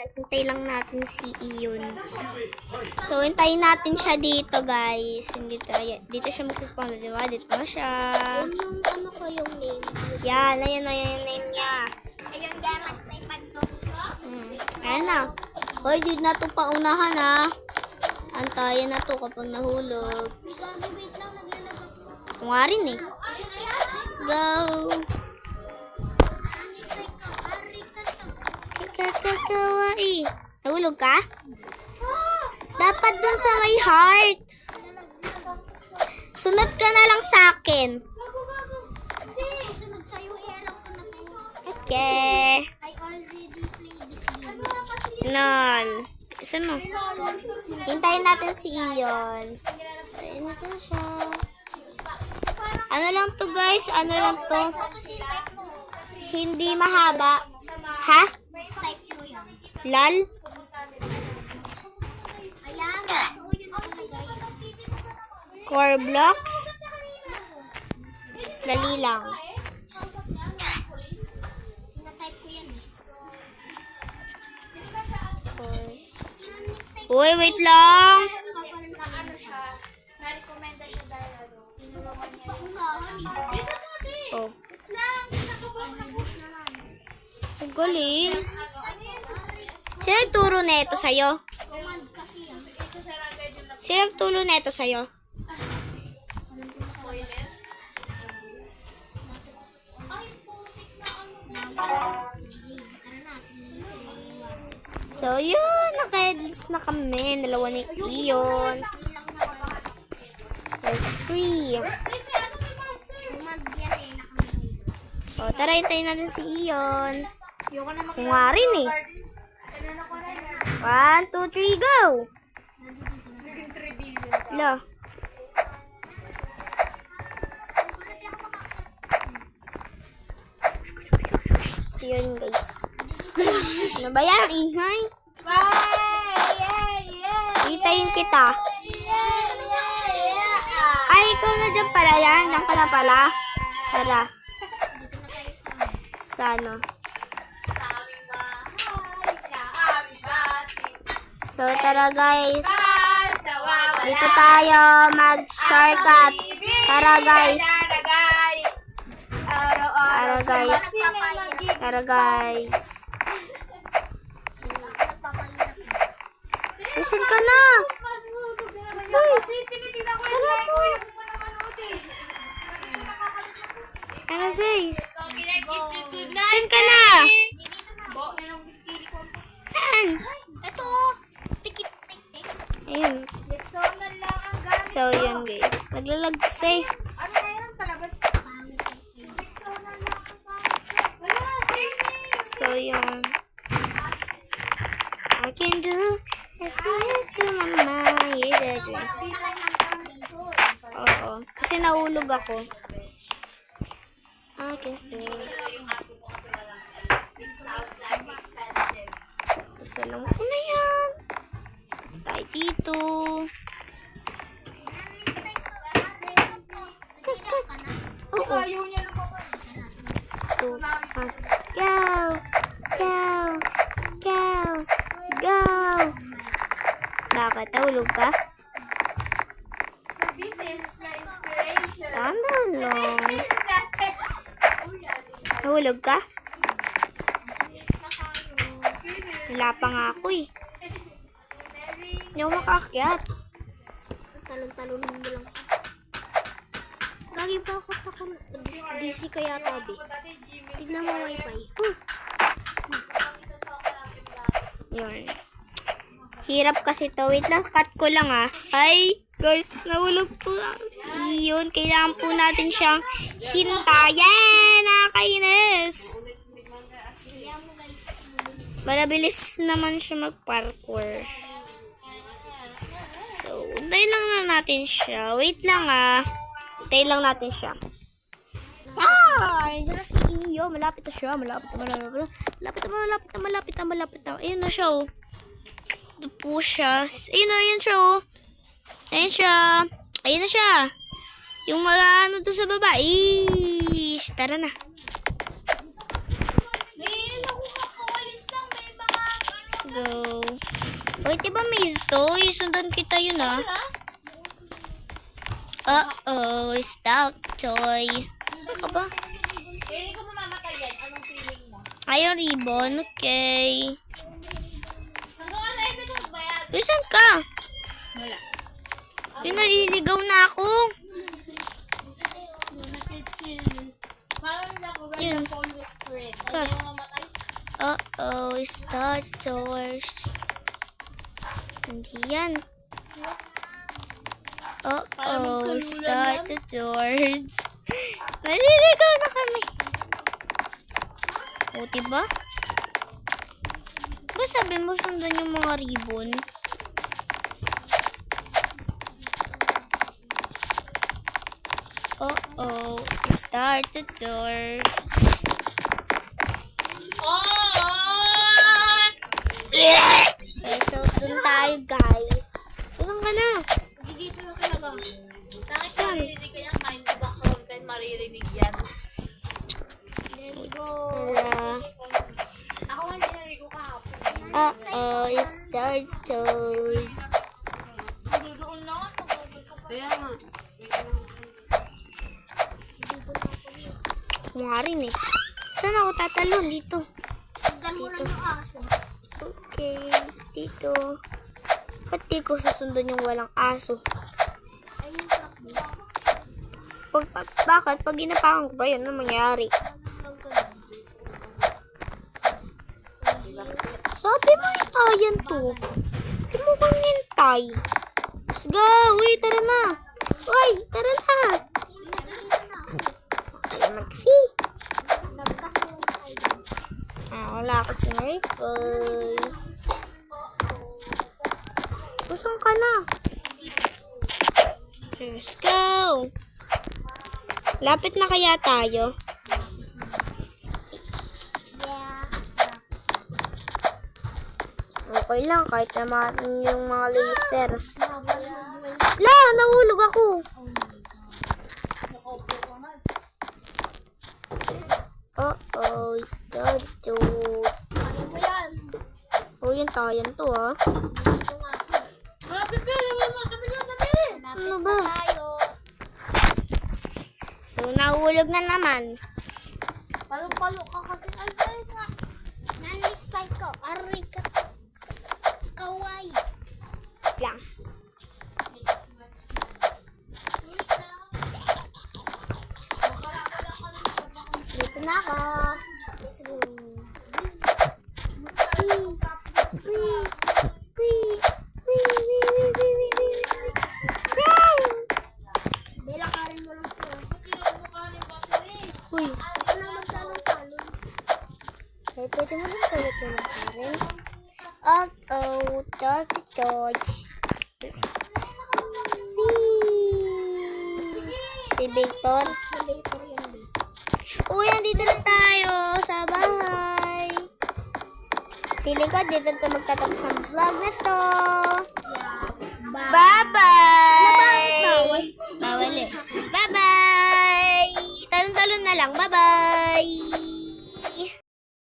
guys. Hintay lang natin si Iyon. So, hintayin natin siya dito, guys. Dito siya mag-spawn, di ba? Dito na siya. Yung ano ko yung name. Yan, ayan na yung name niya. Ayun, gamit na yung pagdo. Ayan na. Hoy, di na ito paunahan, ha. Antayin na to kapag nahulog. Wait lang, naglalag ako. Kung nga rin, eh. Let's go. Kawaii. Nahulog ka? Dapat dun sa may heart. Sunod ka na lang sa akin. Hindi, sunod sa'yo. I-alam ko na to. Okay. I already played this game. Nun. Saan mo? Hintayin natin si Iyon. So, yun na siya. Ano lang to, guys? Ano lang to? Hindi mahaba. Ha? Type mo yan. Lal? Ayan. Core blocks? Dali lang. Tinatype ko yan eh. Uy, wait lang. Ano siya? Na-recommenda siya dahil ano. Kasi paunahan eh. Oh. Ubus naman. Ang galing. Sino nagturo na ito sa'yo? Command kasi yan. Sino nagturo na ito sa'yo? So, yun. Naka-headless na kami. Dalawa ni Iyon. There's 3. Command yan eh. Nakamagay. O, tara, hintayin natin si Iyon. Kung nga rin eh. 1, 2, 3, go! Lo. So, yun, guys. Ano ba yan? Ingay? Hintayin kita. Ay, ikaw na dyan pala yan. Diyan ka na pala. Tara. Sana. So, tara guys. Dito tayo mag-shortcut. Tara guys. Tara guys. Tara guys. Listen ka na. Tara guys. Listen ka na. Saan? Ito. Tikit, tik, tik. Ayun. So, yun guys. Naglalag kasi. Ano na yun? Palabas. So, yun. I can do I see it to my mind. Yes, oo. Kasi nahulog ako. I can feel it. Isa lang ko na yan. Tayo dito. Oo. Go. Go. Go. Go. Bakit? Nahulog ka? Tama lang. Nahulog ka? Wala pa nga ako eh. Hindi ako makaakyat. Talon-talon mo lang. Gagi pa ako DC kaya tabi. Tignan mo wifi. Yun. Hirap kasi to. Wait lang, cut ko lang ah. Ay, guys, nahulog po. Yun, kailangan po natin siyang hintayin. Nakakainis. Malabilis naman siya mag-parkour. So, hintayin lang na natin siya. Wait lang ah. Hintayin lang natin siya. Nandiyan na si Iyo. Malapit na siya. Malapit na. Ayun na siya oh. Ito po siya. Ayun siya oh. Ayun na siya. Yung mga ano to sa baba. Tara na. go. Wait, diba may toy? Sundan kita yun ah. Uh-oh, stop toy. Ano ka ba? Hindi ko mamamatay yan. Anong feeling mo? Ayaw ribbon, okay. Hanggang ano episode ba yan? Saan ka? Wala. Pinaliligaw na ako. Parang hindi ako Yun. ready for this friend. Ka. Hindi mo mamatay? Uh-oh, start doors. Hindi yan. Uh-oh, start the doors. Naliligaw na kami. O, diba? Ba sabi mo sundan yung mga ribbon? Uh-oh, start the doors. Okay, so dun tayo guys. Saan ka na? Dito na talaga. Bakit Saan? maririnig ka yan? Mind background ka maririnig yan. Let's go. Tara. Ako nga narinig ko kahapon. Uh-oh, start doors. Doon na ako. Kaya nga. Mukha rin eh. Saan ako tatalon? Dito. Tignan mo lang yung aso. Okay, dito. Ba't di ko susundan yung walang aso? Ayun, takbo. Bakit? Pag ginapakan ko ba yun, ano mangyari? Huwag ka lang. Sabi mo hintayan to. Hindi mo bang hintay? Let's go! Uy, tara na! Uy, tara na! Ay, magsi! Nagkasunog tayo. Wala kasi rifle. Saan ka na? Let's go! Lapit na kaya tayo? Yeah. Okay lang, kahit naman yung mga laser. Nawala mo. La, nahulog ako. Uh-oh, start to. Kaya mo yan. Oh, yung tayan to ah. Dito nga. Grabe ka, naman mo. Sabi niya namin. Ano ba? Tayo. So, nahulog na naman. Palo-palo ka kasi. Ay, nga. Nanisay ko. Aray ka. Kawaii. Lang. Dito na ako. Let's go. Bela ka rin mo lang siya. Uy, Ako na magtalong-talong. ay, pwede mo lang palit na rin. Uh-oh, start to dodge. Elevator. Escalator yan, babe. Uy, andito na tayo sa bahay. Feeling ko, dito na magtatapos ang vlog na to. Bye-bye! Bawal eh. Bye-bye! Talon-talon na lang. Bye-bye!